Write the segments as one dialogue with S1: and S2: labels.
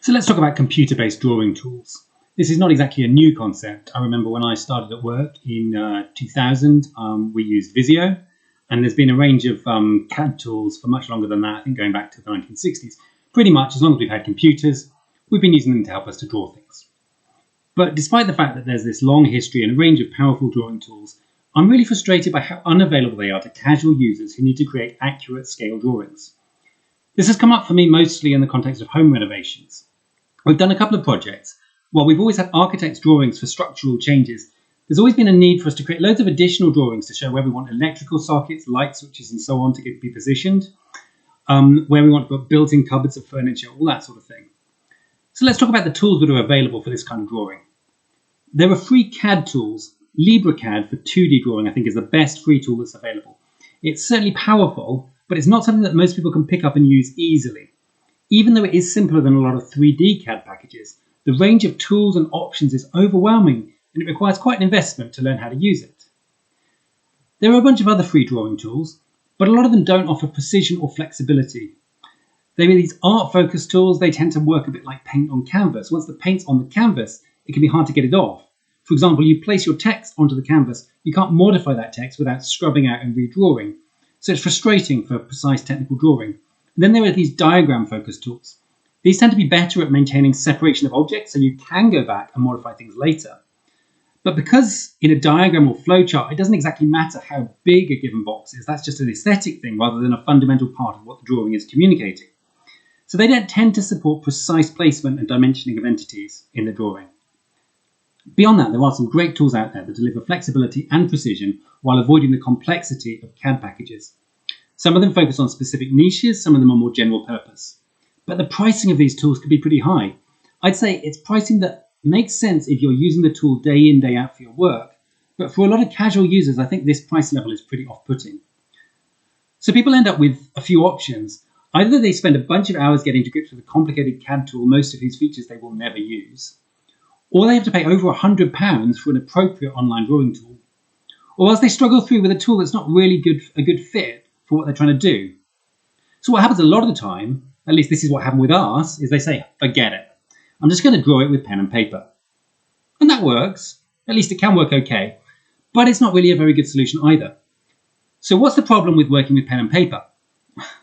S1: So let's talk about computer-based drawing tools. This is not exactly a new concept. I remember when I started at work in 2000, we used Visio, and there's been a range of CAD tools for much longer than that, I think going back to the 1960s. Pretty much, as long as we've had computers, we've been using them to help us to draw things. But despite the fact that there's this long history and a range of powerful drawing tools, I'm really frustrated by how unavailable they are to casual users who need to create accurate scale drawings. This has come up for me mostly in the context of home renovations. We've done a couple of projects. While we've always had architects' drawings for structural changes, there's always been a need for us to create loads of additional drawings to show where we want electrical sockets, light switches and so on to be positioned, where we want to put built-in cupboards of furniture, all that sort of thing. So let's talk about the tools that are available for this kind of drawing. There are free CAD tools. LibreCAD for 2D drawing, I think, is the best free tool that's available. It's certainly powerful, but it's not something that most people can pick up and use easily. Even though it is simpler than a lot of 3D CAD packages, the range of tools and options is overwhelming, and it requires quite an investment to learn how to use it. There are a bunch of other free drawing tools, but a lot of them don't offer precision or flexibility. They are these art-focused tools. They tend to work a bit like paint on canvas. Once the paint's on the canvas, it can be hard to get it off. For example, you place your text onto the canvas, you can't modify that text without scrubbing out and redrawing. So it's frustrating for precise technical drawing. And then there are these diagram-focused tools. These tend to be better at maintaining separation of objects, so you can go back and modify things later. But because in a diagram or flowchart, it doesn't exactly matter how big a given box is, that's just an aesthetic thing rather than a fundamental part of what the drawing is communicating. So they don't tend to support precise placement and dimensioning of entities in the drawing. Beyond that, there are some great tools out there that deliver flexibility and precision while avoiding the complexity of CAD packages. Some of them focus on specific niches, some of them are more general purpose. But the pricing of these tools can be pretty high. I'd say it's pricing that makes sense if you're using the tool day in, day out for your work. But for a lot of casual users, I think this price level is pretty off-putting. So people end up with a few options. Either they spend a bunch of hours getting to grips with a complicated CAD tool, most of whose features they will never use, or they have to pay over £100 for an appropriate online drawing tool, or else they struggle through with a tool that's not really a good fit for what they're trying to do. So what happens a lot of the time, at least this is what happened with us, is they say, forget it. I'm just going to draw it with pen and paper. And that works. At least it can work okay. But it's not really a very good solution either. So what's the problem with working with pen and paper?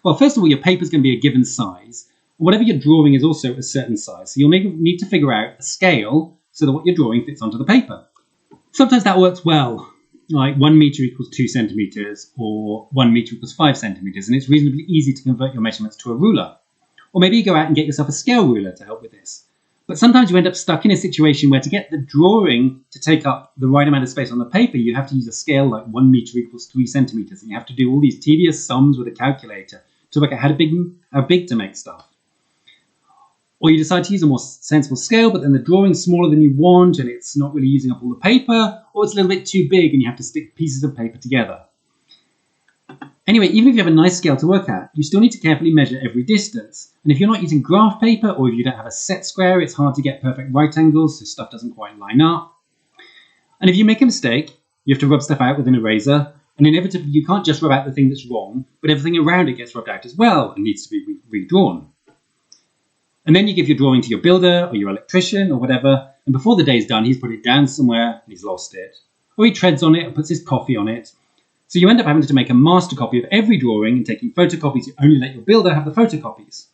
S1: Well, first of all, your paper's going to be a given size. Whatever you're drawing is also a certain size. So you'll need to figure out a scale so that what you're drawing fits onto the paper. Sometimes that works well. Like 1 meter equals 2 centimeters or 1 meter equals 5 centimeters. And it's reasonably easy to convert your measurements to a ruler. Or maybe you go out and get yourself a scale ruler to help with this. But sometimes you end up stuck in a situation where to get the drawing to take up the right amount of space on the paper, you have to use a scale like 1 meter equals 3 centimeters. And you have to do all these tedious sums with a calculator to work out how big to make stuff. Or you decide to use a more sensible scale, but then the drawing's smaller than you want and it's not really using up all the paper, or it's a little bit too big and you have to stick pieces of paper together. Anyway, even if you have a nice scale to work at, you still need to carefully measure every distance. And if you're not using graph paper or if you don't have a set square, it's hard to get perfect right angles, so stuff doesn't quite line up. And if you make a mistake, you have to rub stuff out with an eraser, and inevitably you can't just rub out the thing that's wrong, but everything around it gets rubbed out as well and needs to be redrawn. And then you give your drawing to your builder or your electrician or whatever, and before the day's done, he's put it down somewhere and he's lost it. Or he treads on it and puts his coffee on it. So you end up having to make a master copy of every drawing and taking photocopies. You only let your builder have the photocopies.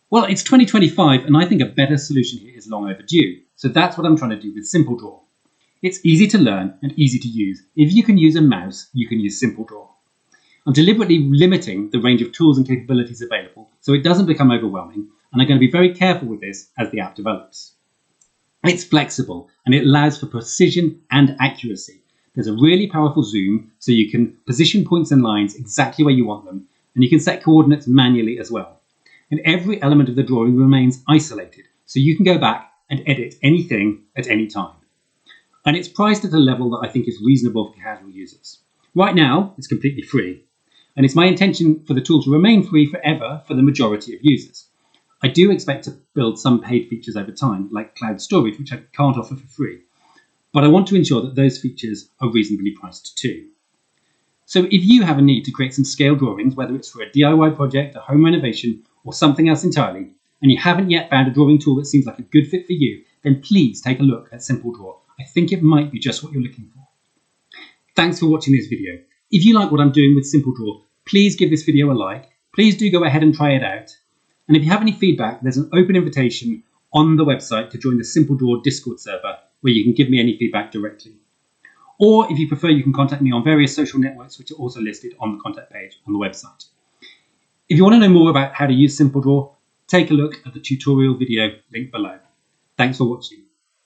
S1: Well, it's 2025, and I think a better solution here is long overdue. So that's what I'm trying to do with SimpleDraw. It's easy to learn and easy to use. If you can use a mouse, you can use SimpleDraw. I'm deliberately limiting the range of tools and capabilities available so it doesn't become overwhelming, and I'm going to be very careful with this as the app develops. It's flexible, and it allows for precision and accuracy. There's a really powerful zoom, so you can position points and lines exactly where you want them, and you can set coordinates manually as well. And every element of the drawing remains isolated, so you can go back and edit anything at any time. And it's priced at a level that I think is reasonable for casual users. Right now, it's completely free, and it's my intention for the tool to remain free forever for the majority of users. I do expect to build some paid features over time, like cloud storage, which I can't offer for free. But I want to ensure that those features are reasonably priced too. So if you have a need to create some scale drawings, whether it's for a DIY project, a home renovation, or something else entirely, and you haven't yet found a drawing tool that seems like a good fit for you, then please take a look at SimpleDraw. I think it might be just what you're looking for. Thanks for watching this video. If you like what I'm doing with SimpleDraw, please give this video a like. Please do go ahead and try it out. And if you have any feedback, there's an open invitation on the website to join the SimpleDraw Discord server where you can give me any feedback directly. Or if you prefer, you can contact me on various social networks which are also listed on the contact page on the website. If you want to know more about how to use SimpleDraw, take a look at the tutorial video linked below. Thanks for watching.